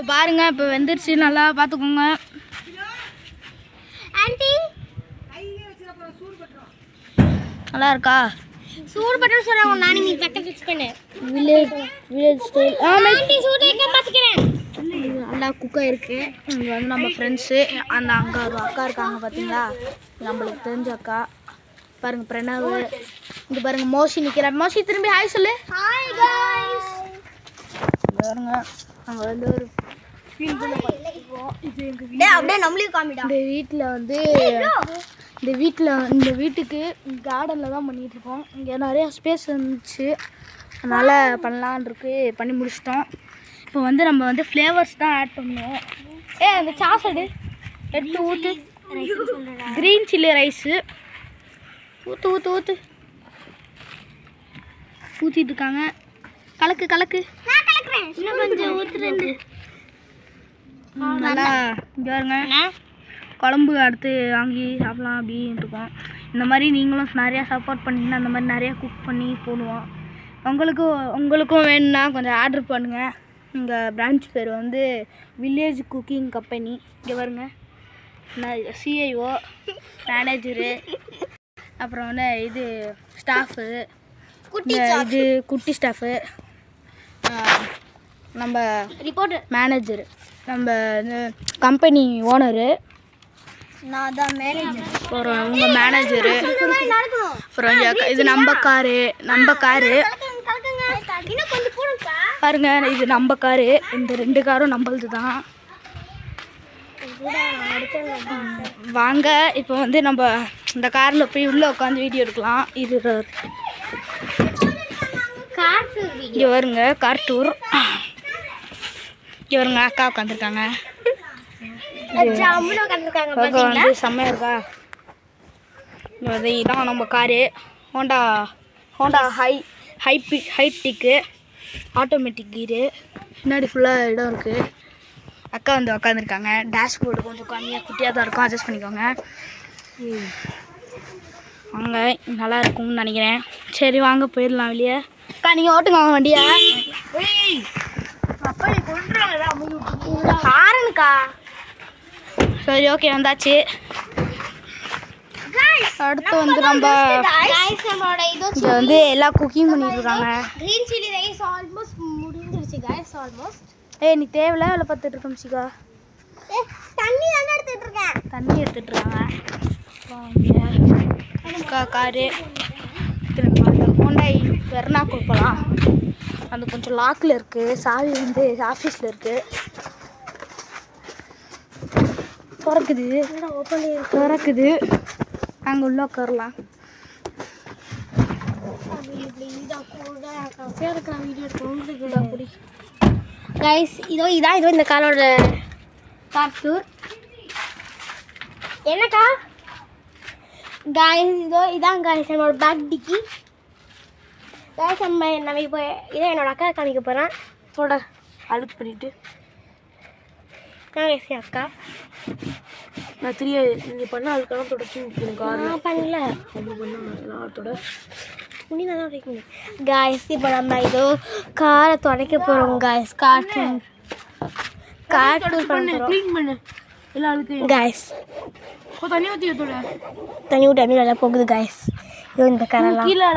இப்போ பாருங்க, இப்போ வெந்துருச்சு, நல்லா பார்த்துக்கோங்க. ஆண்டி நல்லா இருக்கா? சூடு பட்டு சொல்றாங்க. நான் நீ தட்டை ஃபிக்ஸ் பண்ணு. Village style. ஆண்டி சூடு வைக்க பாத்துக்கிறேன். நல்லா குக்காக இருக்குது. இங்கே வந்து நம்ம ஃப்ரெண்ட்ஸு அந்த அங்கே ஒரு அக்கா இருக்காங்க பார்த்தீங்களா, நம்மளுக்கு தெரிஞ்ச அக்கா. பாருங்கள் பிரணவ், இங்கே பாருங்கள் மோஷி நிற்கிறேன். மோஷி திரும்பி ஹாய் சொல்லு. Hi guys. பாருங்க நாங்கள் வந்து ஒரு அப்படியே நம்மளுக்கு காமிடா. இந்த வீட்டுக்கு கார்டனில் தான் பண்ணிகிட்ருக்கோம். இங்கே நிறையா ஸ்பேஸ் இருந்துச்சு, அதனால் பண்ணலான் இருக்கு. பண்ணி முடிச்சிட்டோம். இப்போ வந்து நம்ம வந்து ஃப்ளேவர்ஸ் தான் ஆட் பண்ணுவோம். அந்த சாசடு எடுத்து ஊற்று. க்ரீன் சில்லி ரைஸு ஊற்று ஊற்று ஊற்று ஊற்றிட்டு இருக்காங்க. கலக்கு கலக்கு. நான் கலக்குறேன். இன்னும் கொஞ்சம் ஊத்துறேன். நல்லா இங்கே பாருங்க, குழம்பு அடுத்து வாங்கி சாப்பிட்லாம் அப்படின்னு இருக்கோம். இந்த மாதிரி நீங்களும் நிறையா சப்போர்ட் பண்ணிங்கன்னா அந்த மாதிரி நிறையா குக் பண்ணி போடுவோம். உங்களுக்கும் வேணும்னா கொஞ்சம் ஆர்டர் பண்ணுங்கள். எங்கள் பிரான்ச் பேர் வந்து வில்லேஜ் குக்கிங் கம்பெனி. இங்கே பாருங்க, சிஐஓ, மேனேஜரு, அப்புறம் வந்து இது ஸ்டாஃபு, இது குட்டி ஸ்டாஃபு, நம்ம ரிப்போர்ட்டர், மேனேஜரு, நம்ம கம்பெனி ஓனரு, நான் தான் மேனேஜர். அப்புறம் உங்கள் மேனேஜரு, அப்புறம் இது நம்ம காரு. இன்னும் கொஞ்சம் போடுங்கப்பா. பாருங்க, இது நம்ம காரு. இந்த 2 காரும் நம்மளது தான். வாங்க இப்போ வந்து நம்ம இந்த காரில் போய் உள்ளே உட்காந்து வீடியோ எடுக்கலாம். இது இங்கே வருங்க கார் டூர். இங்கே வருங்க அக்கா உட்காந்துருக்காங்க. வந்து செம்மையாக இருக்கா? இதான் நம்ம காரு. ஹோண்டா ஹைட்டிக்கு ஆட்டோமேட்டிக் கீரு. பின்னாடி ஃபுல்லாக இடம் இருக்குது. அக்கா வந்து உட்காந்துருக்காங்க. டேஷ்போர்டு கொஞ்சம் கம்மியாக குட்டியாக தான் இருக்கும், அட்ஜஸ்ட் பண்ணிக்கோங்க. வாங்க, நல்லா இருக்கும்னு நினைக்கிறேன். சரி வாங்க போயிடலாம் வெளியே. அக்கா நீங்கள் ஓட்டுங்க வாங்க வண்டியா. ஆரணுக்கா. சரி ஓகே வந்தாச்சு. அடுத்து வந்து நம்ம இங்கே வந்து எல்லாம் குக்கிங் பண்ணிட்டு இருக்காங்க. கிரீன் சில்லி ரைஸ் ஆல்மோஸ்ட் முடிஞ்சிருச்சு गाइस. ஆல்மோஸ்ட். நீ தேவையில்ல வேலை பார்த்துட்டு இருக்கோம் சிகா. தண்ணி தானே எடுத்துட்டு இருக்கேன். தண்ணி எடுத்துட்டு இருக்காங்க. காரு அந்த ஹோண்டாய் வெர்னா கொடுக்கலாம். அது கொஞ்சம் லாக்கில் இருக்குது. சாவி வந்து ஆஃபீஸில் இருக்குது. திறக்குது. நாங்கள் உள்ளே உட்காரலாம். गाइस இதோ இந்த காரோட கார் டூர். என்னக்கா गाइस இதான் गाइस என்னோட பேக் டிக்கி. गाइस நம்ம இப்போ இதை என்னோட அக்கா காமிக்க போகிறேன். போட அழுத்து பண்ணிட்டு गाइस அக்கா நான் நீங்கள் பண்ண அதுக்கெல்லாம் தொடச்சி கார் பண்ணல. அப்படி பண்ண துணி தான் உடைக்கணும். गाइस இப்போ நம்ம இதோ காரை துடைக்க போகிறோம். गाइस கார் பண்ணு எல்லாம் அழுக்கு. गाइस தண்ணி ஊற்றி தண்ணி விட்டு நல்லா போகுது. गाइस இதோ இந்த காரெல்லாம் கீழே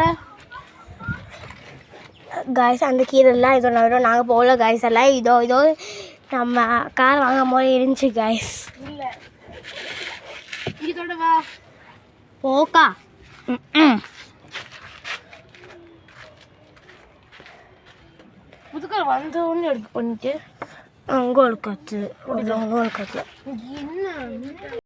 गाइस அந்த கீரெல்லாம் இதோ நாங்கள் போகல. गाइस எல்லாம் இதோ நம்ம கார் வாங்கும் போது இருந்துச்சு. गाइस இல்லை இதோட வா போக்கா. புதுக்கார் வந்த ஒன்று எடுத்து பண்ணிட்டு அங்கே ஒரு காற்று என்ன